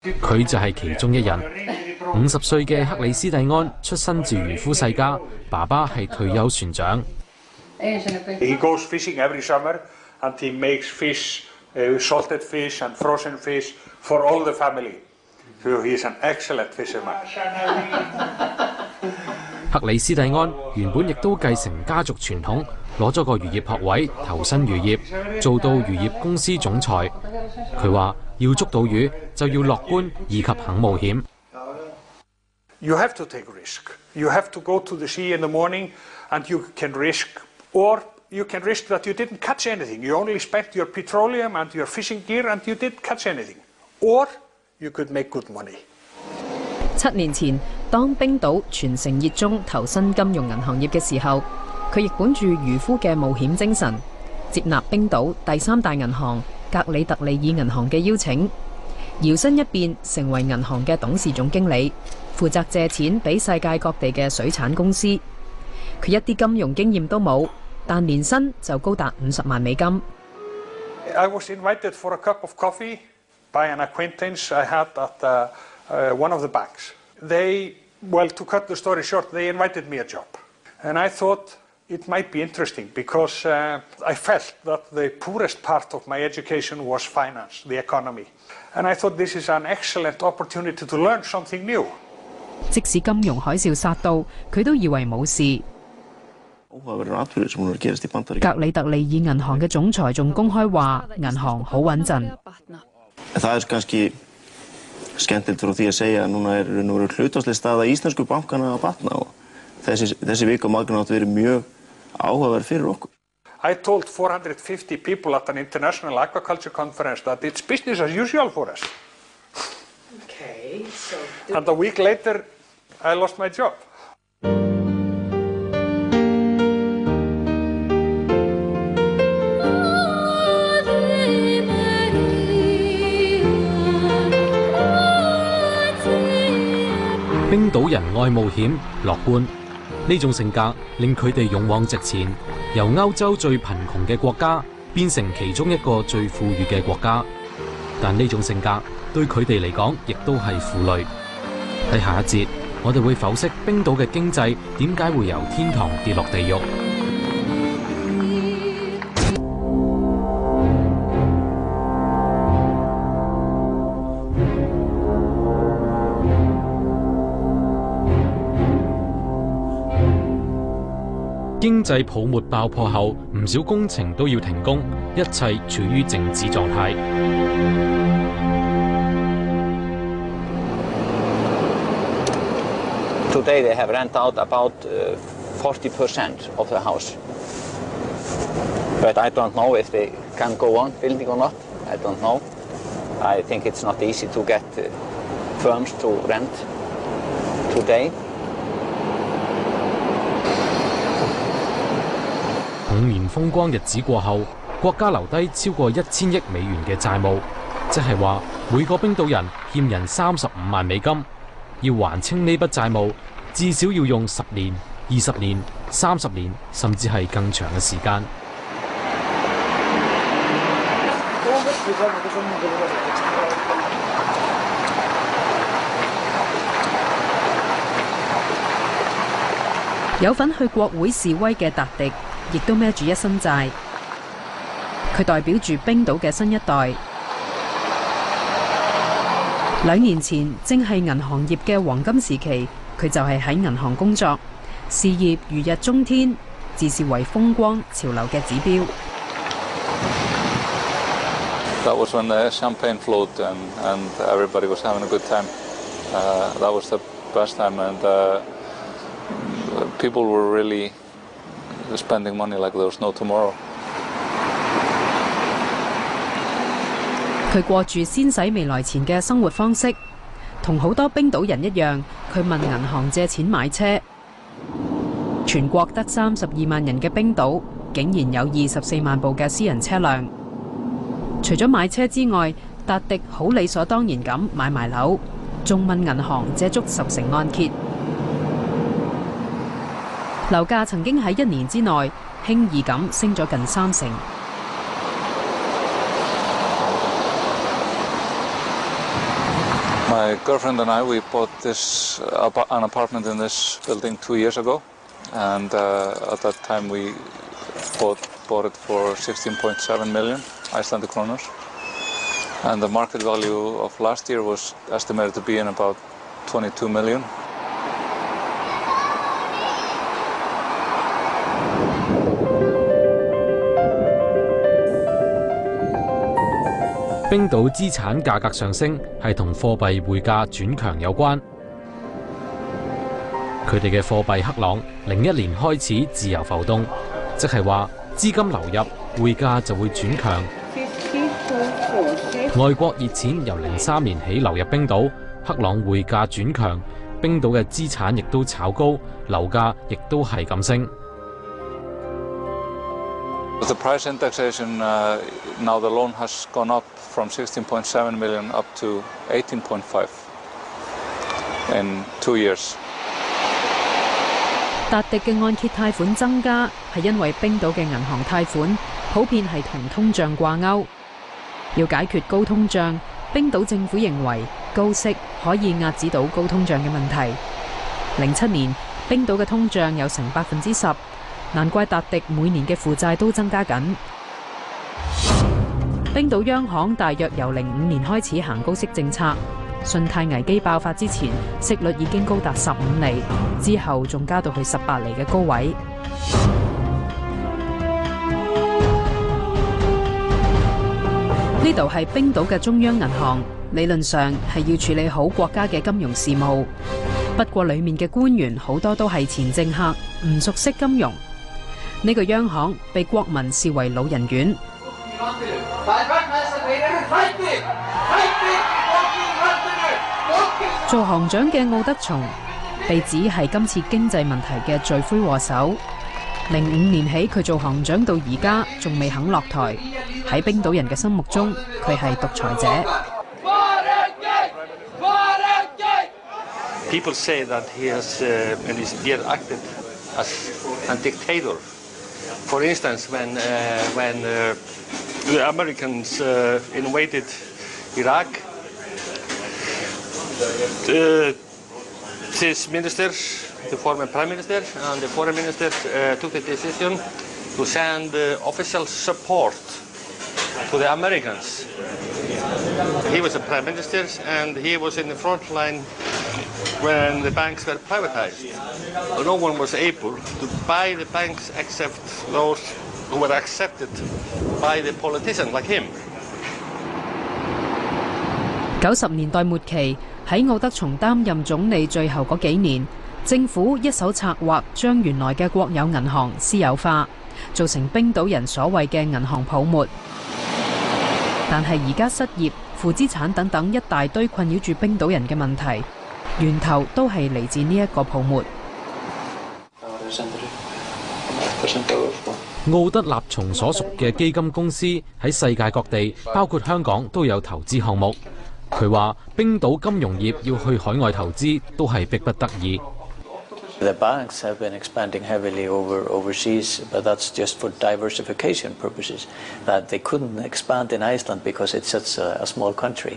佢就係其中一人。50歲嘅克里斯蒂安出身自漁夫世家，爸爸係退休船長。He goes fishing every summer, and he makes fish, salted fish and frozen fish for all the family. So he's an excellent fisherman. 克里斯蒂安原本亦都繼承家族傳統，攞咗個漁業學位，投身漁業，做到漁業公司總裁。佢話：要捉到魚就要樂觀以及肯冒險。You have to take risk. You have to go to the sea in the morning, and you can risk, or you can risk that you didn't catch anything. You only spent your petroleum and your fishing gear, and you didn't catch anything. Or you could make good money. 7年前，當冰島全城熱衷投身金融銀行業嘅時候，佢亦本住漁夫嘅冒險精神，接納冰島第3大銀行格里特利爾銀行嘅邀請，搖身一變成為銀行嘅董事總經理，負責借錢俾世界各地嘅水產公司。佢一啲金融經驗都冇，但年薪就高達50萬美金。I was invited for a cup of coffee by an acquaintance I had at one of the banks. To cut the story short, they invited me a job. And I thought it might be interesting because I felt that the poorest part of my education was finance, the economy. And I thought this is an excellent opportunity to learn something new. 即使金融海嘯殺到，佢都以為冇事。格里特利爾銀行嘅總裁仲公開話，銀行好穩陣。skemmtilegt frá því að segja að núna raun og veru hlutfallsleg staða íslensku bankana að batna og þessi vika á morgun átti verið mjög áhugaverð fyrir okkur. I told 450 people at an international aquaculture conference that it's business as usual for us. Okay, so and a week later, I lost my job.「冰島人愛冒險、樂觀，呢種性格令佢哋勇往直前，由歐洲最貧窮嘅國家變成其中一個最富裕嘅國家。但呢種性格對佢哋嚟講，亦都係負累。喺下一節，我哋會剖析冰島嘅經濟點解會由天堂跌落地獄。經濟泡沫爆破後，唔少工程都要停工，一切處於靜止狀態。Today they have rent out about 40% of the house. But I don't know if they can go on building or not. I don't know. I think it's not easy to get firms to rent today. 5年風光日子過後，國家留低超過1000億美元嘅債務，即係話每個冰島人欠人35萬美金，要還清呢筆債務，至少要用10年、20年、30年，甚至係更長嘅時間。有份去國會示威嘅達迪，亦都孭住一身債，佢代表住冰島嘅新一代。2年前正係銀行業嘅黃金時期，佢就係喺銀行工作，事業如日中天，自視為風光潮流嘅指標。That was when the champagne flowed and everybody was having a good time. That was the best time, and people were really spending money like there was no tomorrow. 佢過住先使未來錢嘅生活方式，同好多冰島人一樣，佢問銀行借錢買車。全國得32萬人嘅冰島，竟然有24萬部嘅私人車輛。除咗買車之外，達迪好理所當然咁買埋樓，仲問銀行借足10成按揭。樓價曾經喺1年之內輕易咁升咗近3成。My girlfriend and I, we bought an apartment in this building 2 years ago, and at that time we bought it for 16.7 million Icelandic kronur, and the market value of last year was estimated to be in about 22 million.冰島資產價格上升係同貨幣匯價轉強有關。佢哋嘅貨幣克朗01年開始自由浮動，即係話資金流入，匯價就會轉強。外國熱錢由03年起流入冰島，克朗匯價轉強，冰島嘅資產亦都炒高，樓價亦都係咁升。The price indexation, now the loan has gone up from 16.7 million up to 18.5 in 2 years. 達迪嘅按揭貸款增加係因為冰島嘅銀行貸款普遍係同通脹掛鈎。要解決高通脹，冰島政府認為高息可以壓止到高通脹嘅問題。07年，冰島嘅通脹有成10%。難怪達迪每年嘅負債都增加緊。冰島央行大約由05年開始行高息政策，信貸危機爆發之前，息率已經高達15厘，之後仲加到去18厘嘅高位。呢度係冰島嘅中央銀行，理論上係要處理好國家嘅金融事務。不過裡面嘅官員好多都係前政客，唔熟悉金融。呢個央行被國民視為老人院。做行長嘅奧德松被指係今次經濟問題嘅罪魁禍首。05年起佢做行長到而家仲未肯落台。喺冰島人嘅心目中，佢係獨裁者。People say that he has acted as a dictator. For instance, when the Americans invaded Iraq, his ministers, the former prime minister and the foreign minister, took the decision to send official support to the Americans. He was a prime minister and he was in the front line when the banks were privatized. No one was able to buy the banks except those who were accepted by the politician like him. 90年代末期，喺奧德松擔任總理最後嗰幾年，政府一手策劃將原來嘅國有銀行私有化，造成冰島人所謂嘅銀行泡沫。但係而家失業、負資產等等一大堆困擾住冰島人嘅問題，源頭都係嚟自呢一個泡沫。奧德納松所屬嘅基金公司喺世界各地，包括香港都有投資項目。佢話冰島金融業要去海外投資都係迫不得已。The banks have been expanding heavily overseas, but that's just for diversification purposes. That they couldn't expand in Iceland because it's such a small country.